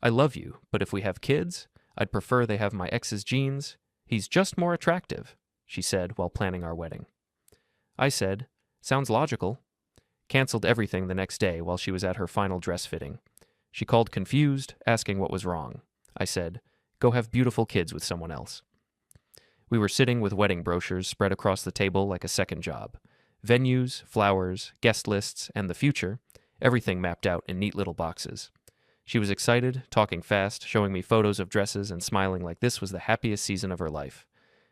I love you, but if we have kids, I'd prefer they have my ex's genes. He's just more attractive, she said while planning our wedding. I said, sounds logical. Canceled everything the next day while she was at her final dress fitting. She called confused, asking what was wrong. I said, go have beautiful kids with someone else. We were sitting with wedding brochures spread across the table like a second job. Venues, flowers, guest lists, and the future, everything mapped out in neat little boxes. She was excited, talking fast, showing me photos of dresses and smiling like this was the happiest season of her life.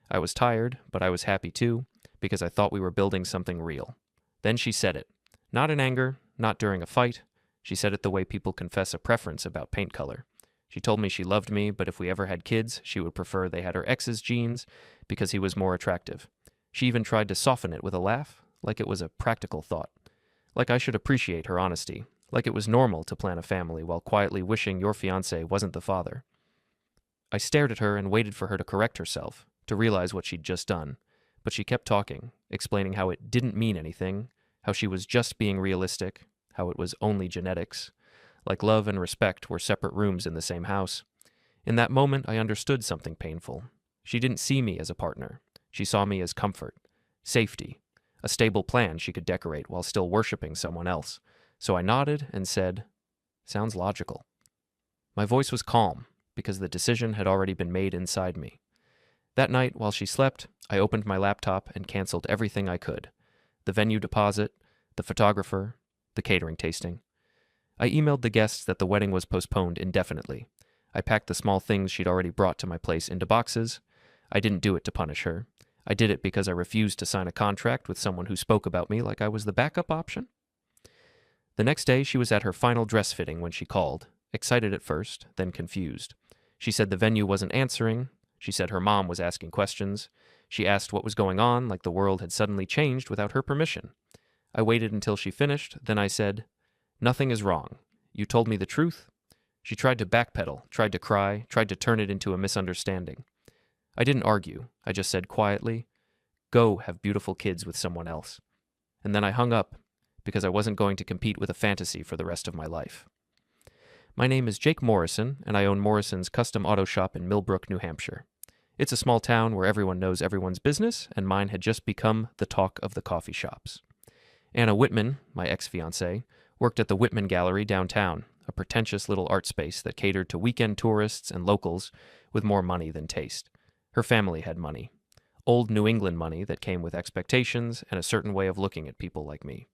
I was tired, but I was happy too, because I thought we were building something real. Then she said it. Not in anger, not during a fight. She said it the way people confess a preference about paint color. She told me she loved me, but if we ever had kids, she would prefer they had her ex's genes because he was more attractive. She even tried to soften it with a laugh, like it was a practical thought. Like I should appreciate her honesty, like it was normal to plan a family while quietly wishing your fiancé wasn't the father. I stared at her and waited for her to correct herself, to realize what she'd just done, but she kept talking, explaining how it didn't mean anything, how she was just being realistic, how it was only genetics, like love and respect were separate rooms in the same house. In that moment, I understood something painful. She didn't see me as a partner. She saw me as comfort, safety, a stable plan she could decorate while still worshiping someone else. So I nodded and said, sounds logical. My voice was calm, because the decision had already been made inside me. That night, while she slept, I opened my laptop and canceled everything I could. The venue deposit, the photographer, the catering tasting. I emailed the guests that the wedding was postponed indefinitely. I packed the small things she'd already brought to my place into boxes. I didn't do it to punish her. I did it because I refused to sign a contract with someone who spoke about me like I was the backup option. The next day, she was at her final dress fitting when she called, excited at first, then confused. She said the venue wasn't answering. She said her mom was asking questions. She asked what was going on, like the world had suddenly changed without her permission. I waited until she finished, then I said, nothing is wrong. You told me the truth. She tried to backpedal, tried to cry, tried to turn it into a misunderstanding. I didn't argue. I just said quietly, go have beautiful kids with someone else. And then I hung up, because I wasn't going to compete with a fantasy for the rest of my life. My name is Jake Morrison, and I own Morrison's custom auto shop in Millbrook, New Hampshire. It's a small town where everyone knows everyone's business, and mine had just become the talk of the coffee shops. Anna Whitman, my ex-fiancée, worked at the Whitman Gallery downtown, a pretentious little art space that catered to weekend tourists and locals with more money than taste. Her family had money. Old New England money that came with expectations and a certain way of looking at people like me.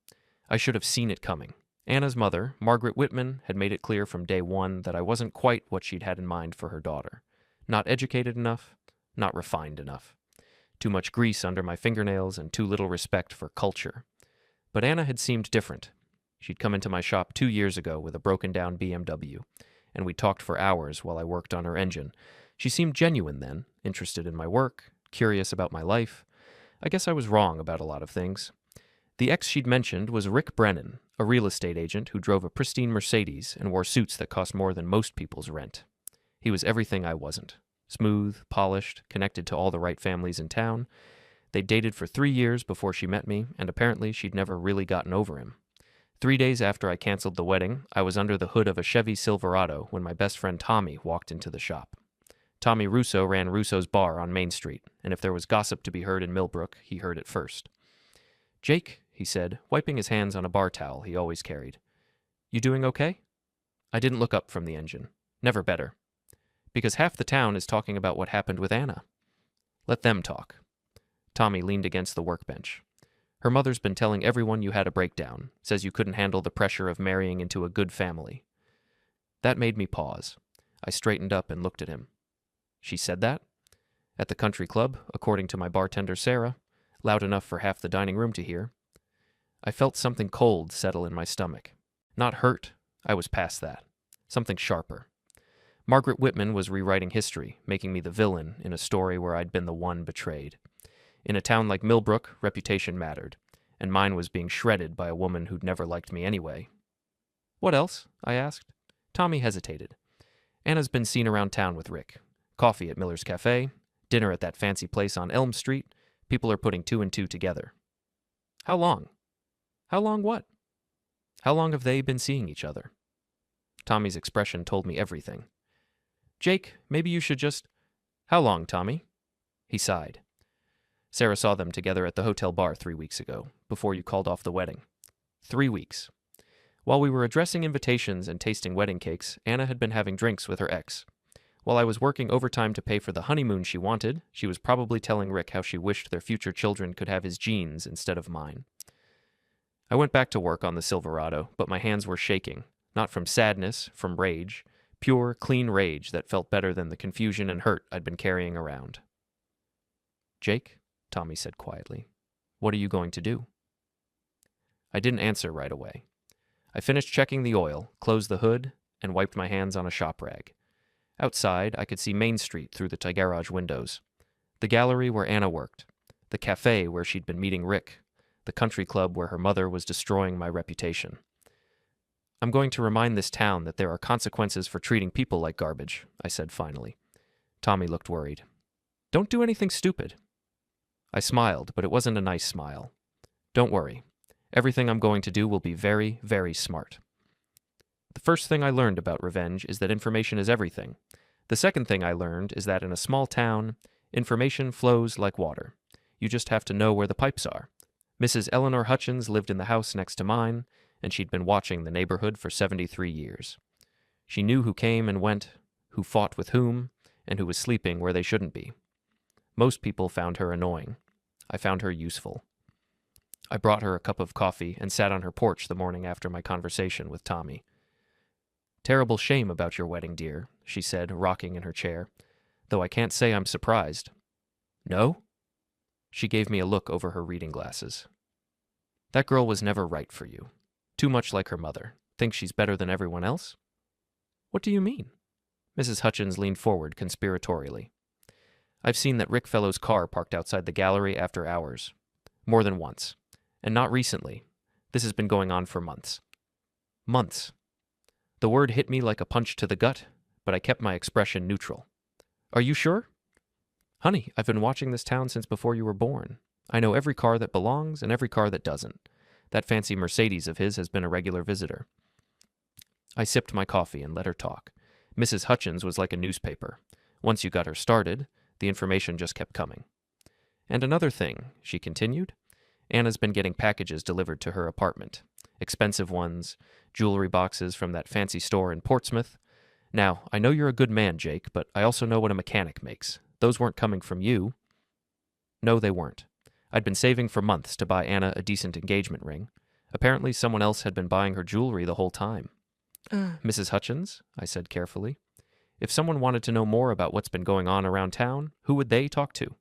I should have seen it coming. Anna's mother, Margaret Whitman, had made it clear from day one that I wasn't quite what she'd had in mind for her daughter. Not educated enough, not refined enough. Too much grease under my fingernails and too little respect for culture. But Anna had seemed different. She'd come into my shop 2 years ago with a broken-down BMW, and we talked for hours while I worked on her engine. She seemed genuine then, interested in my work, curious about my life. I guess I was wrong about a lot of things. The ex she'd mentioned was Rick Brennan, a real estate agent who drove a pristine Mercedes and wore suits that cost more than most people's rent. He was everything I wasn't. Smooth, polished, connected to all the right families in town. They dated for 3 years before she met me, and apparently she'd never really gotten over him. 3 days after I canceled the wedding, I was under the hood of a Chevy Silverado when my best friend Tommy walked into the shop. Tommy Russo ran Russo's Bar on Main Street, and if there was gossip to be heard in Millbrook, he heard it first. "Jake," he said, wiping his hands on a bar towel he always carried. "You doing okay?" I didn't look up from the engine. Never better. Because half the town is talking about what happened with Anna. Let them talk. Tommy leaned against the workbench. "Her mother's been telling everyone you had a breakdown, says you couldn't handle the pressure of marrying into a good family." That made me pause. I straightened up and looked at him. "She said that?" At the country club, according to my bartender Sarah, loud enough for half the dining room to hear. I felt something cold settle in my stomach. Not hurt, I was past that. Something sharper. Margaret Whitman was rewriting history, making me the villain in a story where I'd been the one betrayed. In a town like Millbrook, reputation mattered, and mine was being shredded by a woman who'd never liked me anyway. "What else?" I asked. Tommy hesitated. "Anna's been seen around town with Rick. Coffee at Miller's Cafe, dinner at that fancy place on Elm Street. People are putting 2 and 2 together." "How long?" "How long what?" "How long have they been seeing each other?" Tommy's expression told me everything. Jake, maybe you should just... How long, Tommy? He sighed. Sarah saw them together at the hotel bar 3 weeks ago, before you called off the wedding. 3 weeks. While we were addressing invitations and tasting wedding cakes, Anna had been having drinks with her ex. While I was working overtime to pay for the honeymoon she wanted, she was probably telling Rick how she wished their future children could have his genes instead of mine. I went back to work on the Silverado, but my hands were shaking, not from sadness, from rage, pure, clean rage that felt better than the confusion and hurt I'd been carrying around. Jake, Tommy said quietly, what are you going to do? I didn't answer right away. I finished checking the oil, closed the hood, and wiped my hands on a shop rag. Outside, I could see Main Street through the garage windows. The gallery where Anna worked, the cafe where she'd been meeting Rick, the country club where her mother was destroying my reputation. I'm going to remind this town that there are consequences for treating people like garbage, I said finally. Tommy looked worried. Don't do anything stupid. I smiled, but it wasn't a nice smile. Don't worry. Everything I'm going to do will be very, very smart. The first thing I learned about revenge is that information is everything. The second thing I learned is that in a small town, information flows like water. You just have to know where the pipes are. Mrs. Eleanor Hutchins lived in the house next to mine, and she'd been watching the neighborhood for 73 years. She knew who came and went, who fought with whom, and who was sleeping where they shouldn't be. Most people found her annoying. I found her useful. I brought her a cup of coffee and sat on her porch the morning after my conversation with Tommy. Terrible shame about your wedding, dear, she said, rocking in her chair, though I can't say I'm surprised. No? She gave me a look over her reading glasses. That girl was never right for you. Too much like her mother. Thinks she's better than everyone else? What do you mean? Mrs. Hutchins leaned forward conspiratorially. I've seen that Rick Fellow's car parked outside the gallery after hours. More than once. And not recently. This has been going on for months. Months. The word hit me like a punch to the gut, but I kept my expression neutral. Are you sure? Honey, I've been watching this town since before you were born. I know every car that belongs and every car that doesn't. That fancy Mercedes of his has been a regular visitor. I sipped my coffee and let her talk. Mrs. Hutchins was like a newspaper. Once you got her started, the information just kept coming. And another thing, she continued, Anna's been getting packages delivered to her apartment. Expensive ones, jewelry boxes from that fancy store in Portsmouth. Now, I know you're a good man, Jake, but I also know what a mechanic makes. Those weren't coming from you. No, they weren't. I'd been saving for months to buy Anna a decent engagement ring. Apparently someone else had been buying her jewelry the whole time. Mrs. Hutchins, I said carefully, if someone wanted to know more about what's been going on around town, who would they talk to?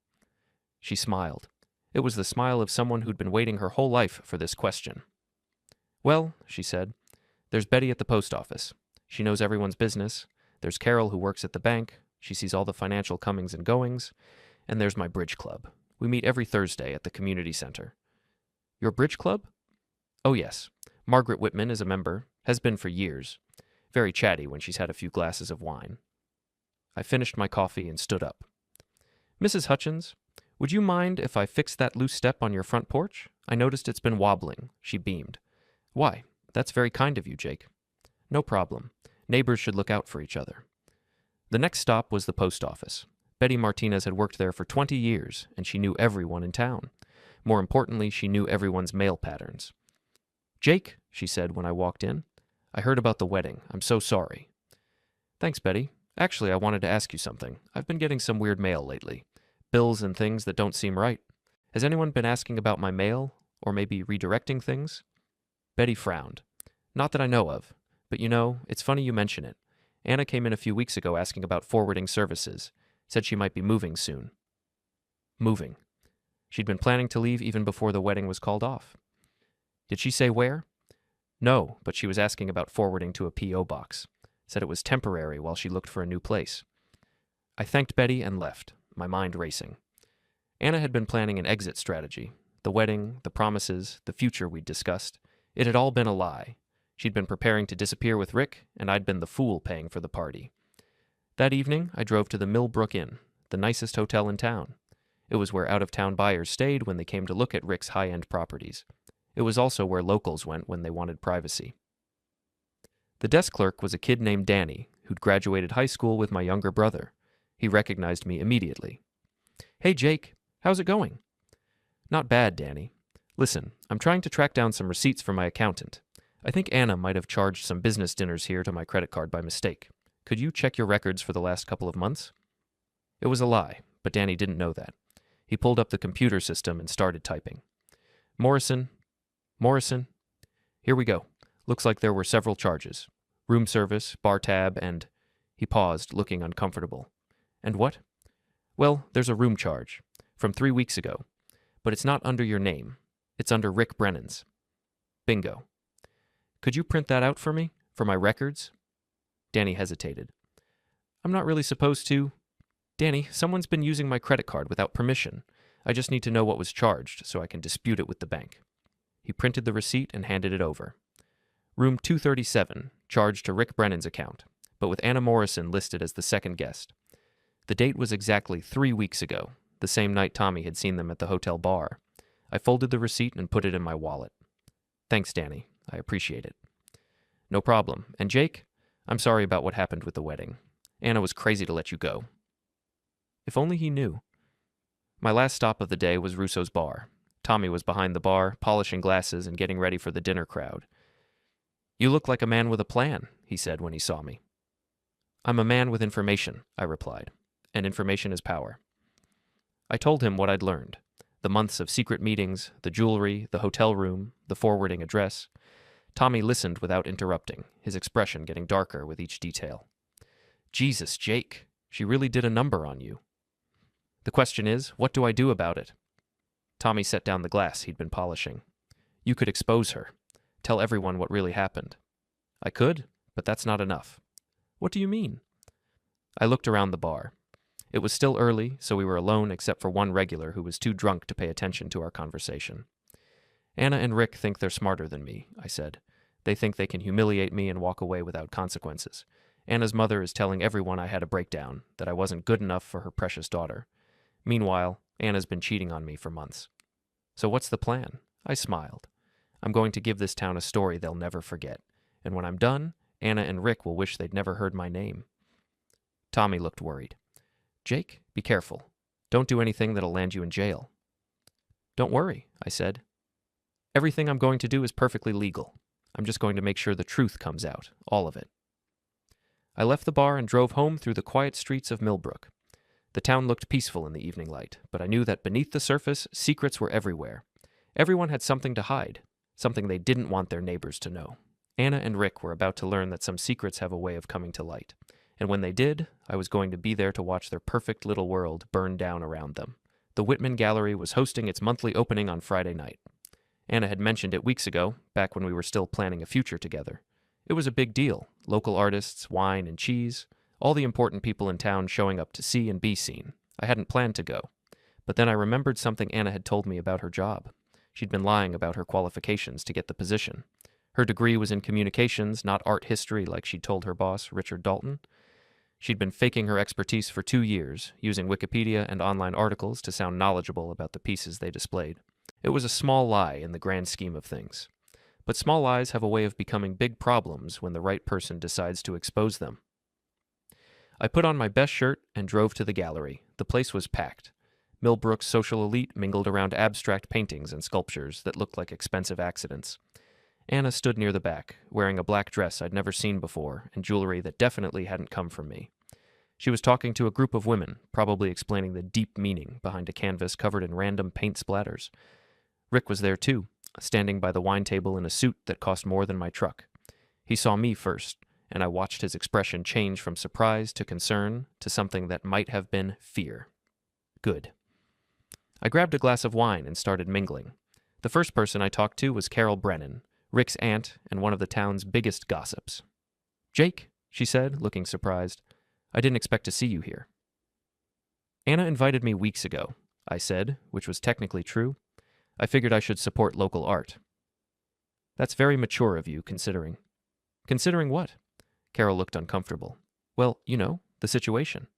She smiled. It was the smile of someone who'd been waiting her whole life for this question. Well, she said, there's Betty at the post office. She knows everyone's business. There's Carol who works at the bank. She sees all the financial comings and goings. And there's my bridge club. We meet every Thursday at the community center. Your bridge club? Oh, yes. Margaret Whitman is a member, has been for years. Very chatty when she's had a few glasses of wine. I finished my coffee and stood up. Mrs. Hutchins, would you mind if I fixed that loose step on your front porch? I noticed it's been wobbling. She beamed. Why? That's very kind of you, Jake. No problem. Neighbors should look out for each other. The next stop was the post office. Betty Martinez had worked there for 20 years, and she knew everyone in town. More importantly, she knew everyone's mail patterns. Jake, she said when I walked in, I heard about the wedding. I'm so sorry. Thanks, Betty. Actually, I wanted to ask you something. I've been getting some weird mail lately. Bills and things that don't seem right. Has anyone been asking about my mail, or maybe redirecting things? Betty frowned. Not that I know of, but you know, it's funny you mention it. Anna came in a few weeks ago asking about forwarding services. Said she might be moving soon. Moving. She'd been planning to leave even before the wedding was called off. Did she say where? No, but she was asking about forwarding to a P.O. box. Said it was temporary while she looked for a new place. I thanked Betty and left, my mind racing. Anna had been planning an exit strategy. The wedding, the promises, the future we'd discussed. It had all been a lie. She'd been preparing to disappear with Rick, and I'd been the fool paying for the party. That evening, I drove to the Millbrook Inn, the nicest hotel in town. It was where out-of-town buyers stayed when they came to look at Rick's high-end properties. It was also where locals went when they wanted privacy. The desk clerk was a kid named Danny, who'd graduated high school with my younger brother. He recognized me immediately. "Hey, Jake, how's it going?" "Not bad, Danny. Listen, I'm trying to track down some receipts from my accountant. I think Anna might have charged some business dinners here to my credit card by mistake. Could you check your records for the last couple of months?" It was a lie, but Danny didn't know that. He pulled up the computer system and started typing. Morrison. Here we go. Looks like there were several charges. Room service, bar tab, and... He paused, looking uncomfortable. "And what?" "Well, there's a room charge. From 3 weeks ago. But it's not under your name. It's under Rick Brennan's." "Bingo. Could you print that out for me? For my records?" Danny hesitated. "I'm not really supposed to." "Danny, someone's been using my credit card without permission. I just need to know what was charged so I can dispute it with the bank." He printed the receipt and handed it over. Room 237, charged to Rick Brennan's account, but with Anna Morrison listed as the second guest. The date was exactly 3 weeks ago, the same night Tommy had seen them at the hotel bar. I folded the receipt and put it in my wallet. "Thanks, Danny. I appreciate it." "No problem. And Jake, I'm sorry about what happened with the wedding. Anna was crazy to let you go." If only he knew. My last stop of the day was Russo's bar. Tommy was behind the bar, polishing glasses and getting ready for the dinner crowd. "You look like a man with a plan," he said when he saw me. "I'm a man with information," I replied, "and information is power." I told him what I'd learned. The months of secret meetings, the jewelry, the hotel room, the forwarding address. Tommy listened without interrupting, his expression getting darker with each detail. "Jesus, Jake, she really did a number on you." "The question is, what do I do about it?" Tommy set down the glass he'd been polishing. "You could expose her. Tell everyone what really happened." "I could, but that's not enough." "What do you mean?" I looked around the bar. It was still early, so we were alone except for one regular who was too drunk to pay attention to our conversation. "Anna and Rick think they're smarter than me," I said. "They think they can humiliate me and walk away without consequences. Anna's mother is telling everyone I had a breakdown, that I wasn't good enough for her precious daughter. Meanwhile, Anna's been cheating on me for months. So what's the plan?" I smiled. "I'm going to give this town a story they'll never forget. And when I'm done, Anna and Rick will wish they'd never heard my name." Tommy looked worried. "Jake, be careful. Don't do anything that'll land you in jail." "Don't worry," I said. "Everything I'm going to do is perfectly legal. I'm just going to make sure the truth comes out, all of it." I left the bar and drove home through the quiet streets of Millbrook. The town looked peaceful in the evening light, but I knew that beneath the surface, secrets were everywhere. Everyone had something to hide, something they didn't want their neighbors to know. Anna and Rick were about to learn that some secrets have a way of coming to light. And when they did, I was going to be there to watch their perfect little world burn down around them. The Whitman Gallery was hosting its monthly opening on Friday night. Anna had mentioned it weeks ago, back when we were still planning a future together. It was a big deal. Local artists, wine and cheese, all the important people in town showing up to see and be seen. I hadn't planned to go. But then I remembered something Anna had told me about her job. She'd been lying about her qualifications to get the position. Her degree was in communications, not art history like she'd told her boss, Richard Dalton. She'd been faking her expertise for 2 years, using Wikipedia and online articles to sound knowledgeable about the pieces they displayed. It was a small lie in the grand scheme of things. But small lies have a way of becoming big problems when the right person decides to expose them. I put on my best shirt and drove to the gallery. The place was packed. Millbrook's social elite mingled around abstract paintings and sculptures that looked like expensive accidents. Anna stood near the back, wearing a black dress I'd never seen before and jewelry that definitely hadn't come from me. She was talking to a group of women, probably explaining the deep meaning behind a canvas covered in random paint splatters. Rick was there too, standing by the wine table in a suit that cost more than my truck. He saw me first, and I watched his expression change from surprise to concern to something that might have been fear. Good. I grabbed a glass of wine and started mingling. The first person I talked to was Carol Brennan, Rick's aunt and one of the town's biggest gossips. "Jake," she said, looking surprised, "I didn't expect to see you here." "Anna invited me weeks ago," I said, which was technically true. "I figured I should support local art." "That's very mature of you, considering." "Considering what?" Carol looked uncomfortable. "Well, the situation."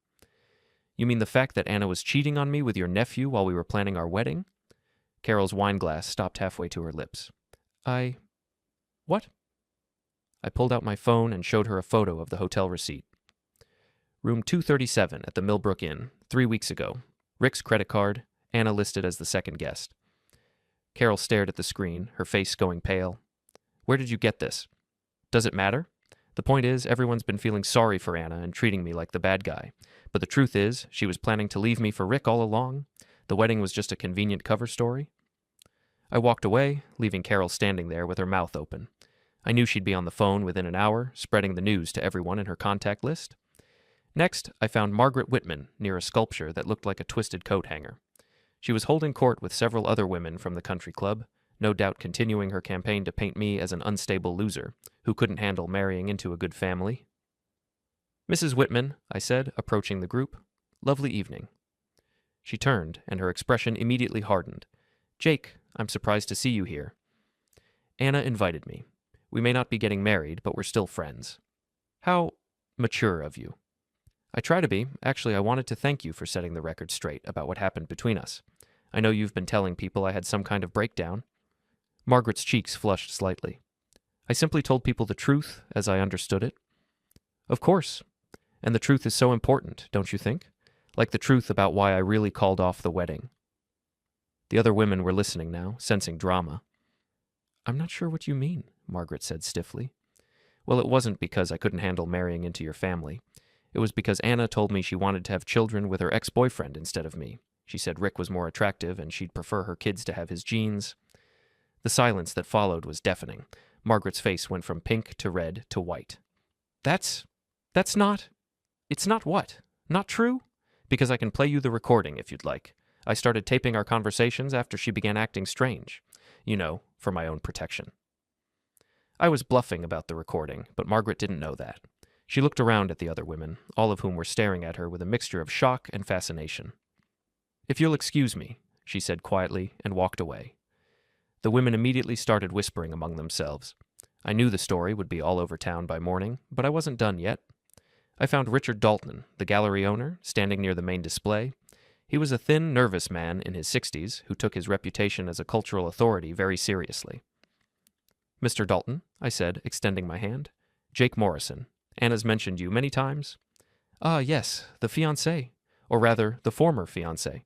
"You mean the fact that Anna was cheating on me with your nephew while we were planning our wedding?" Carol's wine glass stopped halfway to her lips. What?" I pulled out my phone and showed her a photo of the hotel receipt. Room 237 at the Millbrook Inn, 3 weeks ago. Rick's credit card, Anna listed as the second guest. Carol stared at the screen, her face going pale. Where did you get this? Does it matter? The point is, everyone's been feeling sorry for Anna and treating me like the bad guy. But the truth is, she was planning to leave me for Rick all along. The wedding was just a convenient cover story. I walked away, leaving Carol standing there with her mouth open. I knew she'd be on the phone within an hour, spreading the news to everyone in her contact list. Next, I found Margaret Whitman near a sculpture that looked like a twisted coat hanger. She was holding court with several other women from the country club, no doubt continuing her campaign to paint me as an unstable loser who couldn't handle marrying into a good family. Mrs. Whitman, I said, approaching the group. Lovely evening. She turned, and her expression immediately hardened. Jake, I'm surprised to see you here. Anna invited me. We may not be getting married, but we're still friends. How mature of you. I try to be. Actually, I wanted to thank you for setting the record straight about what happened between us. I know you've been telling people I had some kind of breakdown. Margaret's cheeks flushed slightly. I simply told people the truth as I understood it. Of course. And the truth is so important, don't you think? Like the truth about why I really called off the wedding. The other women were listening now, sensing drama. I'm not sure what you mean, Margaret said stiffly. Well, it wasn't because I couldn't handle marrying into your family. It was because Anna told me she wanted to have children with her ex-boyfriend instead of me. She said Rick was more attractive and she'd prefer her kids to have his genes. The silence that followed was deafening. Margaret's face went from pink to red to white. That's not... It's not what? Not true? Because I can play you the recording if you'd like. I started taping our conversations after she began acting strange. You know, for my own protection. I was bluffing about the recording, but Margaret didn't know that. She looked around at the other women, all of whom were staring at her with a mixture of shock and fascination. If you'll excuse me, she said quietly, and walked away. The women immediately started whispering among themselves. I knew the story would be all over town by morning, but I wasn't done yet. I found Richard Dalton, the gallery owner, standing near the main display. He was a thin, nervous man in his 60s who took his reputation as a cultural authority very seriously. Mr. Dalton, I said, extending my hand. Jake Morrison. Anna's mentioned you many times. Ah, yes, the fiancé. Or rather, the former fiancé.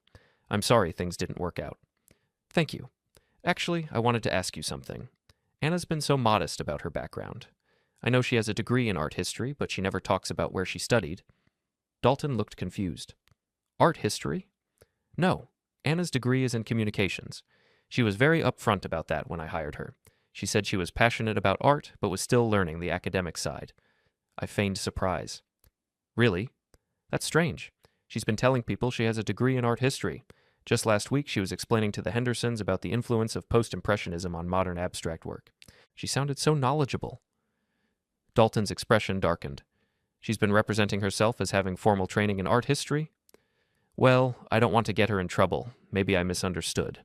I'm sorry things didn't work out. Thank you. Actually, I wanted to ask you something. Anna's been so modest about her background. I know she has a degree in art history, but she never talks about where she studied. Dalton looked confused. Art history? No. Anna's degree is in communications. She was very upfront about that when I hired her. She said she was passionate about art, but was still learning the academic side. I feigned surprise. Really? That's strange. She's been telling people she has a degree in art history. Just last week, she was explaining to the Hendersons about the influence of post-impressionism on modern abstract work. She sounded so knowledgeable. Dalton's expression darkened. She's been representing herself as having formal training in art history? Well, I don't want to get her in trouble. Maybe I misunderstood.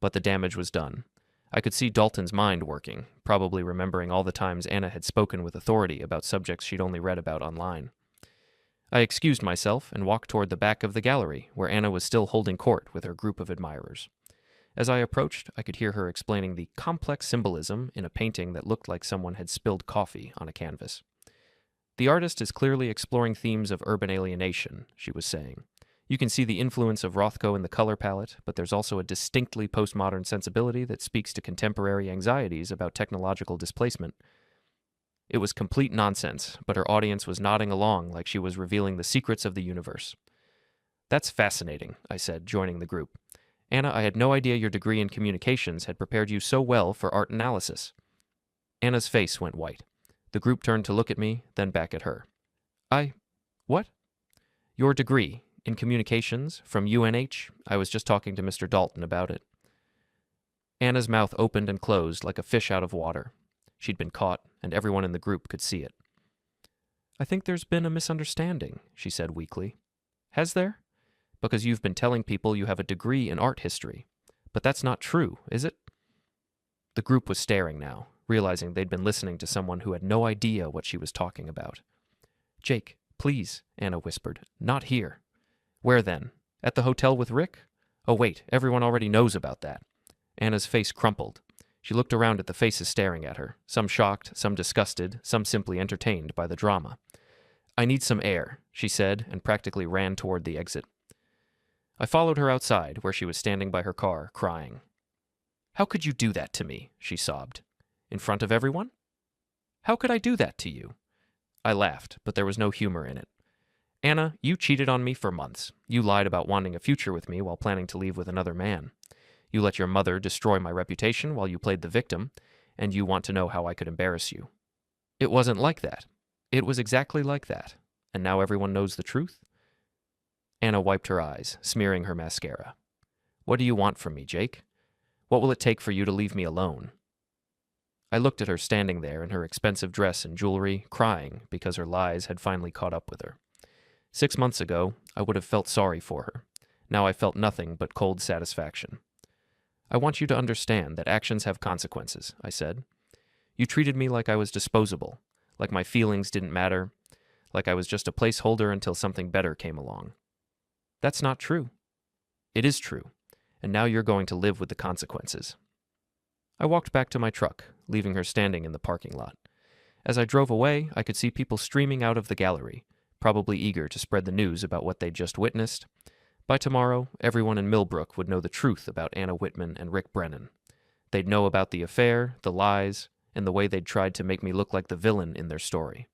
But the damage was done. I could see Dalton's mind working, probably remembering all the times Anna had spoken with authority about subjects she'd only read about online. I excused myself and walked toward the back of the gallery, where Anna was still holding court with her group of admirers. As I approached, I could hear her explaining the complex symbolism in a painting that looked like someone had spilled coffee on a canvas. The artist is clearly exploring themes of urban alienation, she was saying. You can see the influence of Rothko in the color palette, but there's also a distinctly postmodern sensibility that speaks to contemporary anxieties about technological displacement. It was complete nonsense, but her audience was nodding along like she was revealing the secrets of the universe. That's fascinating, I said, joining the group. Anna, I had no idea your degree in communications had prepared you so well for art analysis. Anna's face went white. The group turned to look at me, then back at her. What? Your degree in communications from UNH? I was just talking to Mr. Dalton about it. Anna's mouth opened and closed like a fish out of water. She'd been caught, and everyone in the group could see it. I think there's been a misunderstanding, she said weakly. Has there? Because you've been telling people you have a degree in art history. But that's not true, is it? The group was staring now, realizing they'd been listening to someone who had no idea what she was talking about. Jake, please, Anna whispered. Not here. Where then? At the hotel with Rick? Oh wait, everyone already knows about that. Anna's face crumpled. She looked around at the faces staring at her, some shocked, some disgusted, some simply entertained by the drama. "I need some air," she said, and practically ran toward the exit. I followed her outside, where she was standing by her car, crying. "How could you do that to me?" she sobbed. "In front of everyone? How could I do that to you?" I laughed, but there was no humor in it. "Anna, you cheated on me for months. You lied about wanting a future with me while planning to leave with another man. You let your mother destroy my reputation while you played the victim, and you want to know how I could embarrass you. It wasn't like that. It was exactly like that. And now everyone knows the truth?" Anna wiped her eyes, smearing her mascara. "What do you want from me, Jake? What will it take for you to leave me alone?" I looked at her standing there in her expensive dress and jewelry, crying because her lies had finally caught up with her. 6 months ago, I would have felt sorry for her. Now I felt nothing but cold satisfaction. "I want you to understand that actions have consequences," I said. "You treated me like I was disposable, like my feelings didn't matter, like I was just a placeholder until something better came along. That's not true. It is true, and now you're going to live with the consequences." I walked back to my truck, leaving her standing in the parking lot. As I drove away, I could see people streaming out of the gallery, probably eager to spread the news about what they'd just witnessed. By tomorrow, everyone in Millbrook would know the truth about Anna Whitman and Rick Brennan. They'd know about the affair, the lies, and the way they'd tried to make me look like the villain in their story.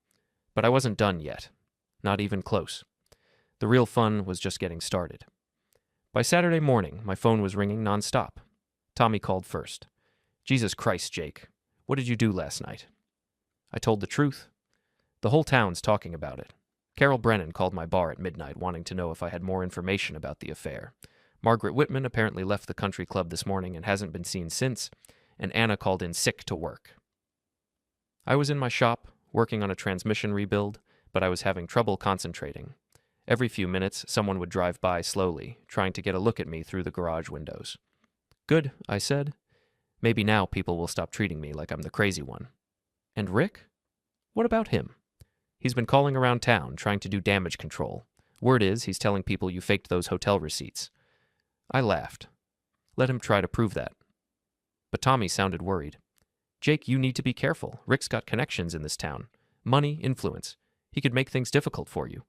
But I wasn't done yet. Not even close. The real fun was just getting started. By Saturday morning, my phone was ringing nonstop. Tommy called first. "Jesus Christ, Jake. What did you do last night?" I told the truth. "The whole town's talking about it. Carol Brennan called my bar at midnight wanting to know if I had more information about the affair. Margaret Whitman apparently left the country club this morning and hasn't been seen since, and Anna called in sick to work." I was in my shop, working on a transmission rebuild, but I was having trouble concentrating. Every few minutes, someone would drive by slowly, trying to get a look at me through the garage windows. "Good," I said. "Maybe now people will stop treating me like I'm the crazy one." "And Rick? What about him?" "He's been calling around town, trying to do damage control. Word is, he's telling people you faked those hotel receipts." I laughed. "Let him try to prove that." But Tommy sounded worried. "Jake, you need to be careful. Rick's got connections in this town. Money, influence. He could make things difficult for you."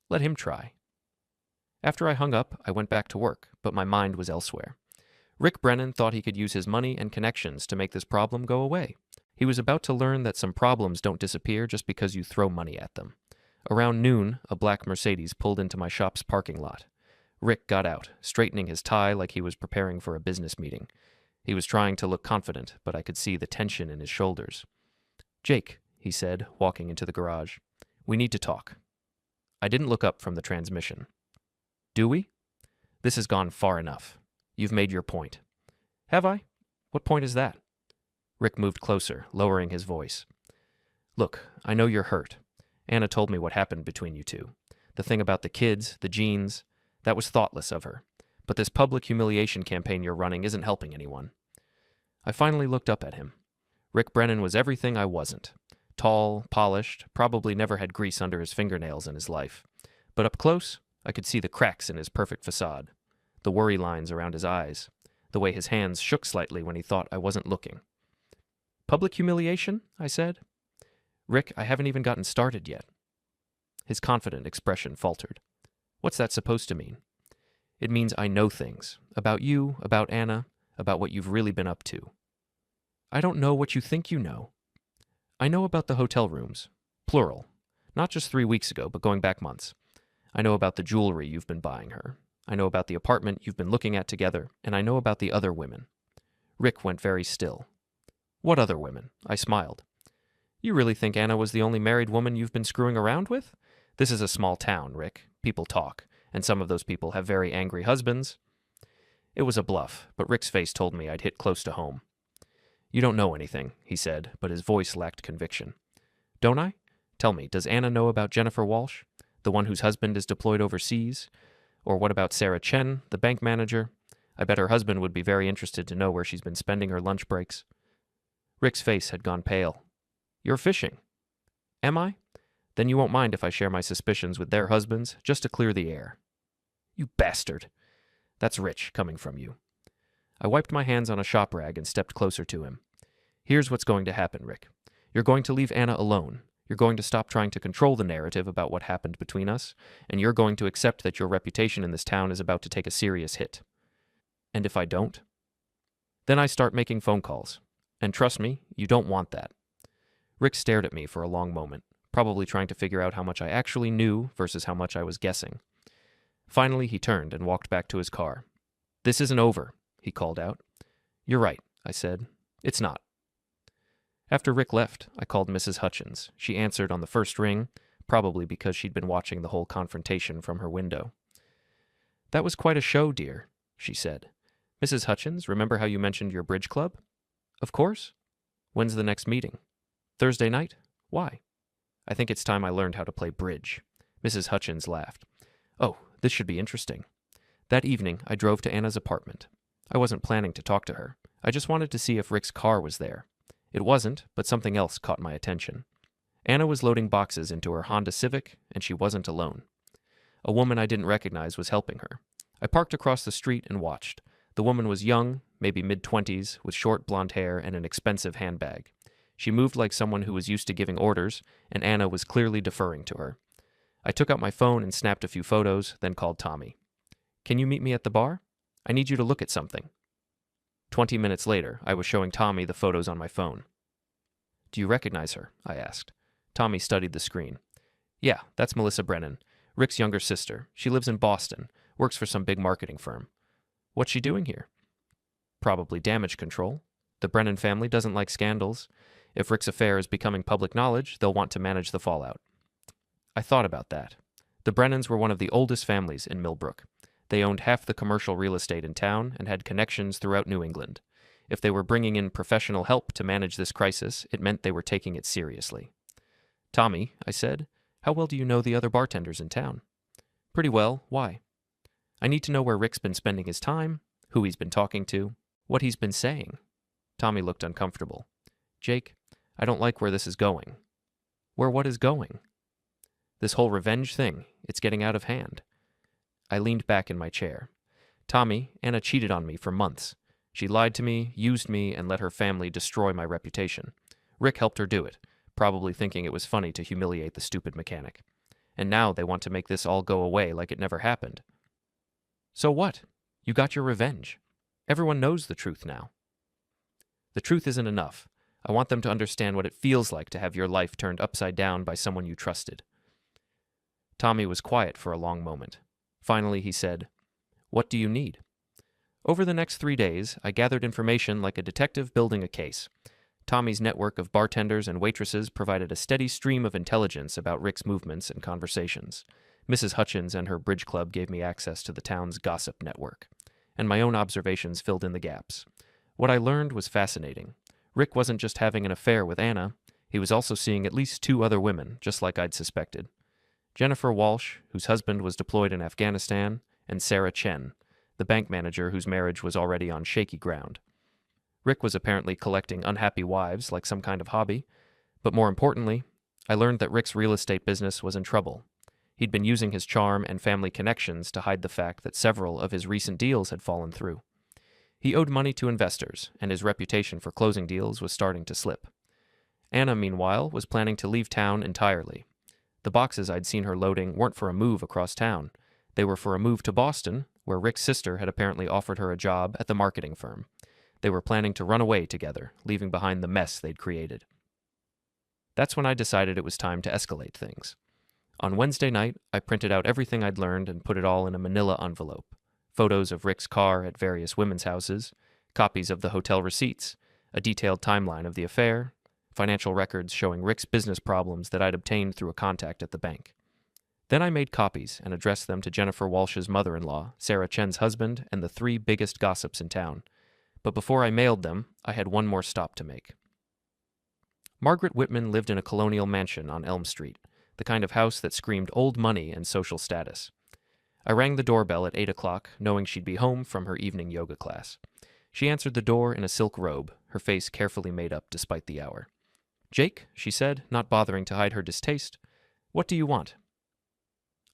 "Let him try." After I hung up, I went back to work, but my mind was elsewhere. Rick Brennan thought he could use his money and connections to make this problem go away. He was about to learn that some problems don't disappear just because you throw money at them. Around noon, a black Mercedes pulled into my shop's parking lot. Rick got out, straightening his tie like he was preparing for a business meeting. He was trying to look confident, but I could see the tension in his shoulders. "Jake," he said, walking into the garage, "we need to talk." I didn't look up from the transmission. "Do we?" "This has gone far enough. You've made your point." "Have I? What point is that?" Rick moved closer, lowering his voice. "Look, I know you're hurt. Anna told me what happened between you two. The thing about the kids, the jeans, that was thoughtless of her. But this public humiliation campaign you're running isn't helping anyone." I finally looked up at him. Rick Brennan was everything I wasn't. Tall, polished, probably never had grease under his fingernails in his life. But up close, I could see the cracks in his perfect facade, the worry lines around his eyes, the way his hands shook slightly when he thought I wasn't looking. "Public humiliation?" I said. "Rick, I haven't even gotten started yet." His confident expression faltered. "What's that supposed to mean?" "It means I know things. About you, about Anna, about what you've really been up to." "I don't know what you think you know." "I know about the hotel rooms. Plural. Not just 3 weeks ago, but going back months. I know about the jewelry you've been buying her. I know about the apartment you've been looking at together, and I know about the other women." Rick went very still. "What other women?" I smiled. "You really think Anna was the only married woman you've been screwing around with? This is a small town, Rick. People talk, and some of those people have very angry husbands." It was a bluff, but Rick's face told me I'd hit close to home. "You don't know anything," he said, but his voice lacked conviction. "Don't I? Tell me, does Anna know about Jennifer Walsh, the one whose husband is deployed overseas? Or what about Sarah Chen, the bank manager? I bet her husband would be very interested to know where she's been spending her lunch breaks." Rick's face had gone pale. "You're fishing." "Am I? Then you won't mind if I share my suspicions with their husbands, just to clear the air." "You bastard! That's rich, coming from you." I wiped my hands on a shop rag and stepped closer to him. Here's what's going to happen, Rick. You're going to leave Anna alone. You're going to stop trying to control the narrative about what happened between us, and you're going to accept that your reputation in this town is about to take a serious hit. And if I don't? Then I start making phone calls. And trust me, you don't want that. Rick stared at me for a long moment, probably trying to figure out how much I actually knew versus how much I was guessing. Finally, he turned and walked back to his car. This isn't over, he called out. You're right, I said. It's not. After Rick left, I called Mrs. Hutchins. She answered on the first ring, probably because she'd been watching the whole confrontation from her window. That was quite a show, dear, she said. Mrs. Hutchins, remember how you mentioned your bridge club? Of course. When's the next meeting? Thursday night? Why? I think it's time I learned how to play bridge. Mrs. Hutchins laughed. Oh, this should be interesting. That evening, I drove to Anna's apartment. I wasn't planning to talk to her. I just wanted to see if Rick's car was there. It wasn't, but something else caught my attention. Anna was loading boxes into her Honda Civic, and she wasn't alone. A woman I didn't recognize was helping her. I parked across the street and watched. The woman was young, maybe mid-20s, with short blonde hair and an expensive handbag. She moved like someone who was used to giving orders, and Anna was clearly deferring to her. I took out my phone and snapped a few photos, then called Tommy. Can you meet me at the bar? I need you to look at something. 20 minutes later, I was showing Tommy the photos on my phone. Do you recognize her? I asked. Tommy studied the screen. Yeah, that's Melissa Brennan, Rick's younger sister. She lives in Boston, works for some big marketing firm. What's she doing here? Probably damage control. The Brennan family doesn't like scandals. If Rick's affair is becoming public knowledge, they'll want to manage the fallout. I thought about that. The Brennans were one of the oldest families in Millbrook. They owned half the commercial real estate in town and had connections throughout New England. If they were bringing in professional help to manage this crisis, it meant they were taking it seriously. Tommy, I said, how well do you know the other bartenders in town? Pretty well. Why? I need to know where Rick's been spending his time, who he's been talking to, what he's been saying. Tommy looked uncomfortable. Jake, I don't like where this is going. Where what is going? This whole revenge thing, it's getting out of hand. I leaned back in my chair. Tommy, Anna cheated on me for months. She lied to me, used me, and let her family destroy my reputation. Rick helped her do it, probably thinking it was funny to humiliate the stupid mechanic. And now they want to make this all go away like it never happened. So what? You got your revenge. Everyone knows the truth now. The truth isn't enough. I want them to understand what it feels like to have your life turned upside down by someone you trusted. Tommy was quiet for a long moment. Finally, he said, What do you need? Over the next 3 days, I gathered information like a detective building a case. Tommy's network of bartenders and waitresses provided a steady stream of intelligence about Rick's movements and conversations. Mrs. Hutchins and her bridge club gave me access to the town's gossip network, and my own observations filled in the gaps. What I learned was fascinating. Rick wasn't just having an affair with Anna, he was also seeing at least 2 other women, just like I'd suspected. Jennifer Walsh, whose husband was deployed in Afghanistan, and Sarah Chen, the bank manager whose marriage was already on shaky ground. Rick was apparently collecting unhappy wives like some kind of hobby, but more importantly, I learned that Rick's real estate business was in trouble. He'd been using his charm and family connections to hide the fact that several of his recent deals had fallen through. He owed money to investors, and his reputation for closing deals was starting to slip. Anna, meanwhile, was planning to leave town entirely. The boxes I'd seen her loading weren't for a move across town. They were for a move to Boston, where Rick's sister had apparently offered her a job at the marketing firm. They were planning to run away together, leaving behind the mess they'd created. That's when I decided it was time to escalate things. On Wednesday night, I printed out everything I'd learned and put it all in a manila envelope. Photos of Rick's car at various women's houses, copies of the hotel receipts, a detailed timeline of the affair, financial records showing Rick's business problems that I'd obtained through a contact at the bank. Then I made copies and addressed them to Jennifer Walsh's mother-in-law, Sarah Chen's husband, and the 3 biggest gossips in town. But before I mailed them, I had one more stop to make. Margaret Whitman lived in a colonial mansion on Elm Street, the kind of house that screamed old money and social status. I rang the doorbell at 8 o'clock, knowing she'd be home from her evening yoga class. She answered the door in a silk robe, her face carefully made up despite the hour. Jake, she said, not bothering to hide her distaste, what do you want?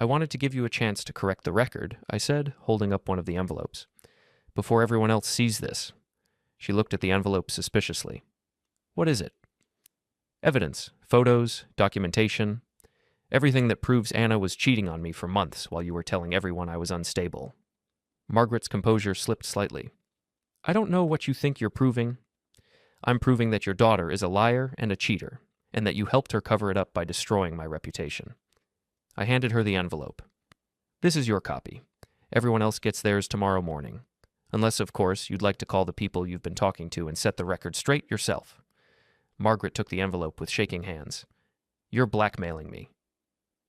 I wanted to give you a chance to correct the record, I said, holding up one of the envelopes. before everyone else sees this." She looked at the envelope suspiciously. "What is it?" "Evidence, photos, documentation. Everything that proves Anna was cheating on me for months while you were telling everyone I was unstable." Margaret's composure slipped slightly. "I don't know what you think you're proving. I'm proving that your daughter is a liar and a cheater, and that you helped her cover it up by destroying my reputation." I handed her the envelope. "This is your copy. Everyone else gets theirs tomorrow morning. Unless, of course, you'd like to call the people you've been talking to and set the record straight yourself." Margaret took the envelope with shaking hands. "You're blackmailing me.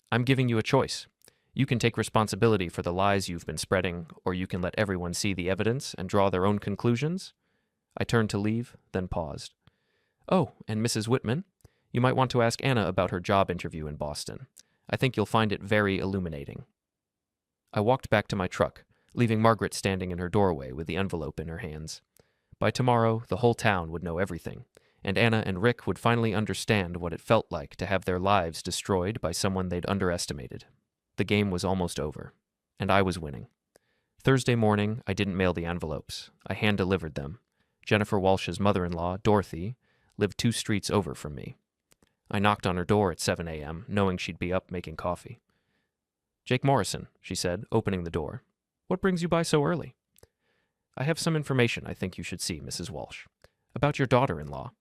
I'm giving you a choice. You can take responsibility for the lies you've been spreading, or you can let everyone see the evidence and draw their own conclusions." I turned to leave, then paused. "Oh, and Mrs. Whitman, you might want to ask Anna about her job interview in Boston. I think you'll find it very illuminating." I walked back to my truck, leaving Margaret standing in her doorway with the envelope in her hands. By tomorrow, the whole town would know everything, and Anna and Rick would finally understand what it felt like to have their lives destroyed by someone they'd underestimated. The game was almost over, and I was winning. Thursday morning, I didn't mail the envelopes. I hand-delivered them. Jennifer Walsh's mother-in-law, Dorothy, lived 2 streets over from me. I knocked on her door at 7 a.m., knowing she'd be up making coffee. "Jake Morrison," she said, opening the door. "What brings you by so early?" "I have some information I think you should see, Mrs. Walsh. About your daughter-in-law."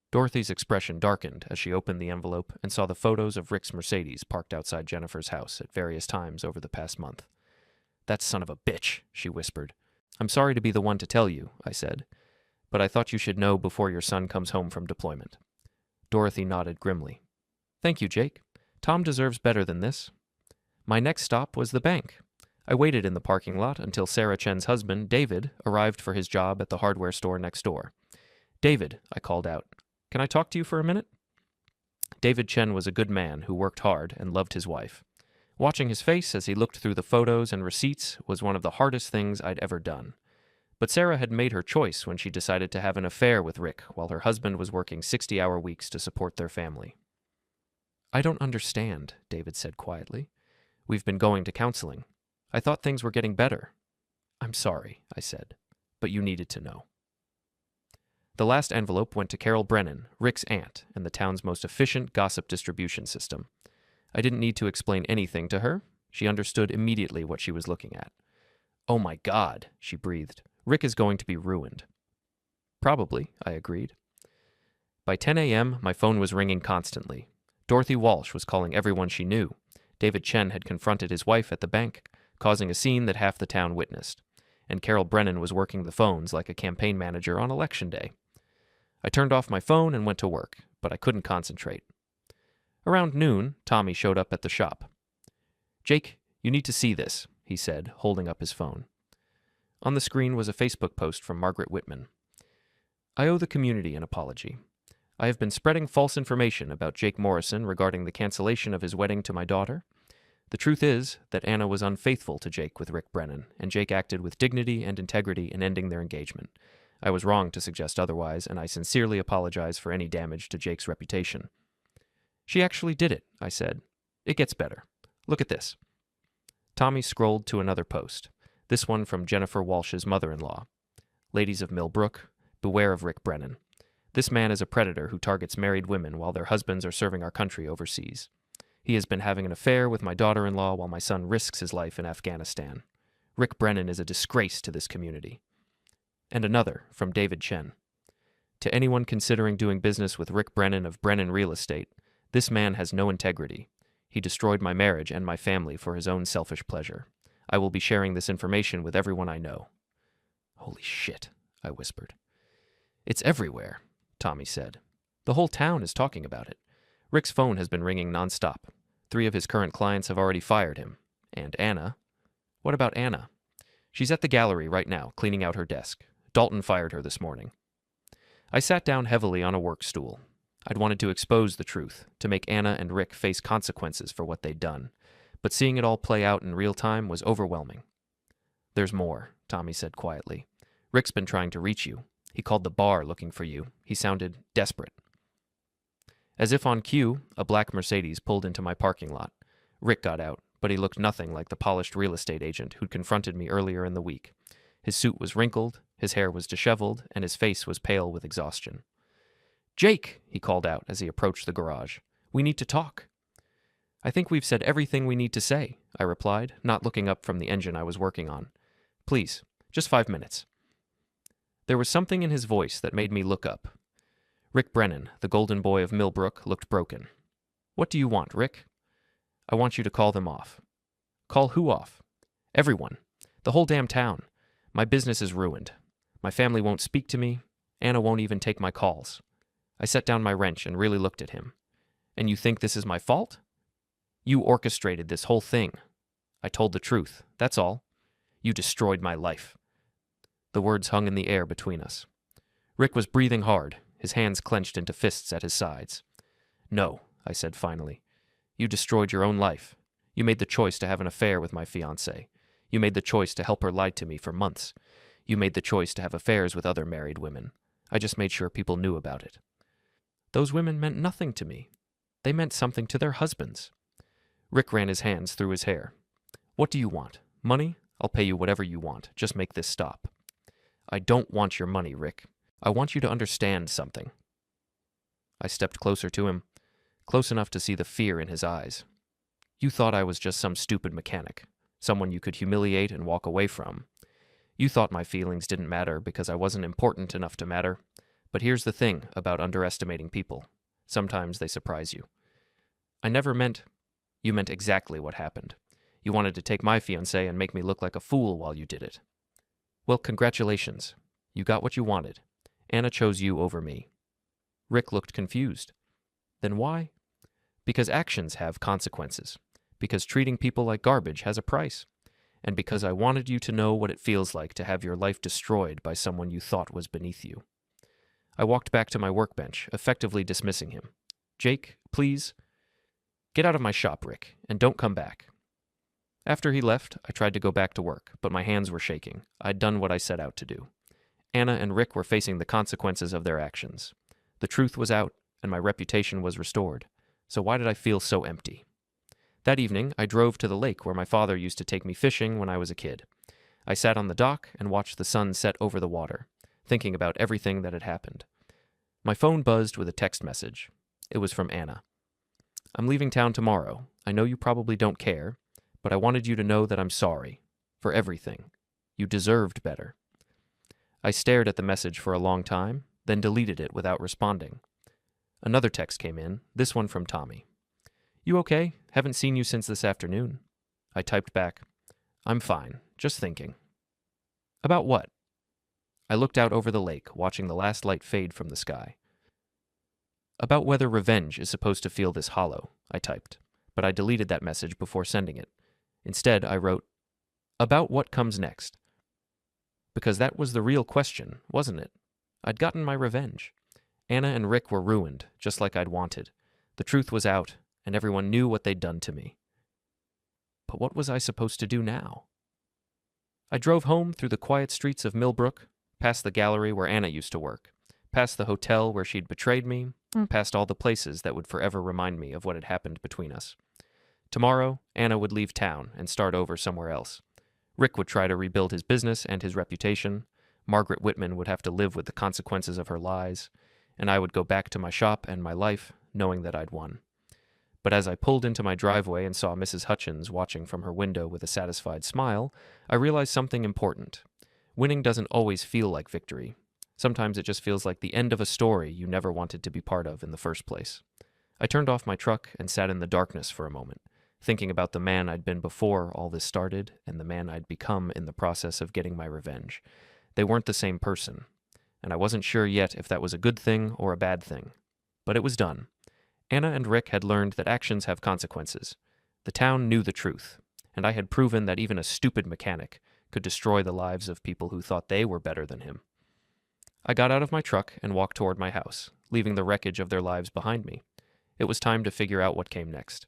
Dorothy's expression darkened as she opened the envelope and saw the photos of Rick's Mercedes parked outside Jennifer's house at various times over the past month. "That son of a bitch," she whispered. "I'm sorry to be the one to tell you," I said, "but I thought you should know before your son comes home from deployment." Dorothy nodded grimly. "Thank you, Jake. Tom deserves better than this." My next stop was the bank. I waited in the parking lot until Sarah Chen's husband, David, arrived for his job at the hardware store next door. "David," I called out, "can I talk to you for a minute?" David Chen was a good man who worked hard and loved his wife. Watching his face as he looked through the photos and receipts was one of the hardest things I'd ever done. But Sarah had made her choice when she decided to have an affair with Rick while her husband was working 60-hour weeks to support their family. "I don't understand," David said quietly. "We've been going to counseling. I thought things were getting better." "I'm sorry," I said, "but you needed to know." The last envelope went to Carol Brennan, Rick's aunt, and the town's most efficient gossip distribution system. I didn't need to explain anything to her. She understood immediately what she was looking at. "Oh my God," she breathed. "Rick is going to be ruined." "Probably," I agreed. By 10 a.m., my phone was ringing constantly. Dorothy Walsh was calling everyone she knew. David Chen had confronted his wife at the bank, causing a scene that half the town witnessed. And Carol Brennan was working the phones like a campaign manager on election day. I turned off my phone and went to work, but I couldn't concentrate. Around noon, Tommy showed up at the shop. "Jake, you need to see this," he said, holding up his phone. On the screen was a Facebook post from Margaret Whitman. "I owe the community an apology. I have been spreading false information about Jake Morrison regarding the cancellation of his wedding to my daughter. The truth is that Anna was unfaithful to Jake with Rick Brennan, and Jake acted with dignity and integrity in ending their engagement. I was wrong to suggest otherwise, and I sincerely apologize for any damage to Jake's reputation." "She actually did it," I said. "It gets better. Look at this." Tommy scrolled to another post, this one from Jennifer Walsh's mother-in-law. "Ladies of Millbrook, beware of Rick Brennan. This man is a predator who targets married women while their husbands are serving our country overseas. He has been having an affair with my daughter-in-law while my son risks his life in Afghanistan. Rick Brennan is a disgrace to this community." And another from David Chen. "To anyone considering doing business with Rick Brennan of Brennan Real Estate, this man has no integrity. He destroyed my marriage and my family for his own selfish pleasure. I will be sharing this information with everyone I know." "Holy shit," I whispered. "It's everywhere," Tommy said. "The whole town is talking about it. Rick's phone has been ringing nonstop. 3 of his current clients have already fired him. And Anna." "What about Anna?" "She's at the gallery right now, cleaning out her desk. Dalton fired her this morning." I sat down heavily on a work stool. I'd wanted to expose the truth, to make Anna and Rick face consequences for what they'd done. But seeing it all play out in real time was overwhelming. "There's more," Tommy said quietly. "Rick's been trying to reach you. He called the bar looking for you. He sounded desperate." As if on cue, a black Mercedes pulled into my parking lot. Rick got out, but he looked nothing like the polished real estate agent who'd confronted me earlier in the week. His suit was wrinkled, his hair was disheveled, and his face was pale with exhaustion. "Jake," he called out as he approached the garage. "We need to talk." "I think we've said everything we need to say," I replied, not looking up from the engine I was working on. "Please, just 5 minutes." There was something in his voice that made me look up. Rick Brennan, the golden boy of Millbrook, looked broken. "What do you want, Rick?" "I want you to call them off." "Call who off?" "Everyone. The whole damn town. My business is ruined. My family won't speak to me. Anna won't even take my calls." I set down my wrench and really looked at him. "And you think this is my fault?" "You orchestrated this whole thing." I told the truth, that's all. "You destroyed my life." The words hung in the air between us. Rick was breathing hard, his hands clenched into fists at his sides. "No," I said finally. "You destroyed your own life. You made the choice to have an affair with my fiancée. You made the choice to help her lie to me for months. You made the choice to have affairs with other married women. I just made sure people knew about it." "Those women meant nothing to me. They meant something to their husbands." Rick ran his hands through his hair. "What do you want? Money? I'll pay you whatever you want. Just make this stop." "I don't want your money, Rick. I want you to understand something." I stepped closer to him, close enough to see the fear in his eyes. "You thought I was just some stupid mechanic, someone you could humiliate and walk away from. You thought my feelings didn't matter because I wasn't important enough to matter. But here's the thing about underestimating people. Sometimes they surprise you. I never meant... You meant exactly what happened. You wanted to take my fiancée and make me look like a fool while you did it. Well, congratulations. You got what you wanted. Anna chose you over me." Rick looked confused. "Then why?" "Because actions have consequences. Because treating people like garbage has a price. And because I wanted you to know what it feels like to have your life destroyed by someone you thought was beneath you." I walked back to my workbench, effectively dismissing him. "Jake, please. Get out of my shop, Rick, and don't come back." After he left, I tried to go back to work, but my hands were shaking. I'd done what I set out to do. Anna and Rick were facing the consequences of their actions. The truth was out, and my reputation was restored. So why did I feel so empty? That evening, I drove to the lake where my father used to take me fishing when I was a kid. I sat on the dock and watched the sun set over the water, thinking about everything that had happened. My phone buzzed with a text message. It was from Anna. "I'm leaving town tomorrow. I know you probably don't care, but I wanted you to know that I'm sorry. For everything. You deserved better." I stared at the message for a long time, then deleted it without responding. Another text came in, this one from Tommy. "You okay? Haven't seen you since this afternoon." I typed back, "I'm fine, just thinking." "About what?" I looked out over the lake, watching the last light fade from the sky. "About whether revenge is supposed to feel this hollow," I typed, but I deleted that message before sending it. Instead, I wrote, "About what comes next." Because that was the real question, wasn't it? I'd gotten my revenge. Anna and Rick were ruined, just like I'd wanted. The truth was out, and everyone knew what they'd done to me. But what was I supposed to do now? I drove home through the quiet streets of Millbrook, past the gallery where Anna used to work, past the hotel where she'd betrayed me, past all the places that would forever remind me of what had happened between us. Tomorrow, Anna would leave town and start over somewhere else. Rick would try to rebuild his business and his reputation. Margaret Whitman would have to live with the consequences of her lies, and I would go back to my shop and my life, knowing that I'd won. But as I pulled into my driveway and saw Mrs. Hutchins watching from her window with a satisfied smile, I realized something important. Winning doesn't always feel like victory. Sometimes it just feels like the end of a story you never wanted to be part of in the first place. I turned off my truck and sat in the darkness for a moment, thinking about the man I'd been before all this started and the man I'd become in the process of getting my revenge. They weren't the same person, and I wasn't sure yet if that was a good thing or a bad thing. But it was done. Anna and Rick had learned that actions have consequences. The town knew the truth, and I had proven that even a stupid mechanic could destroy the lives of people who thought they were better than him. I got out of my truck and walked toward my house, leaving the wreckage of their lives behind me. It was time to figure out what came next.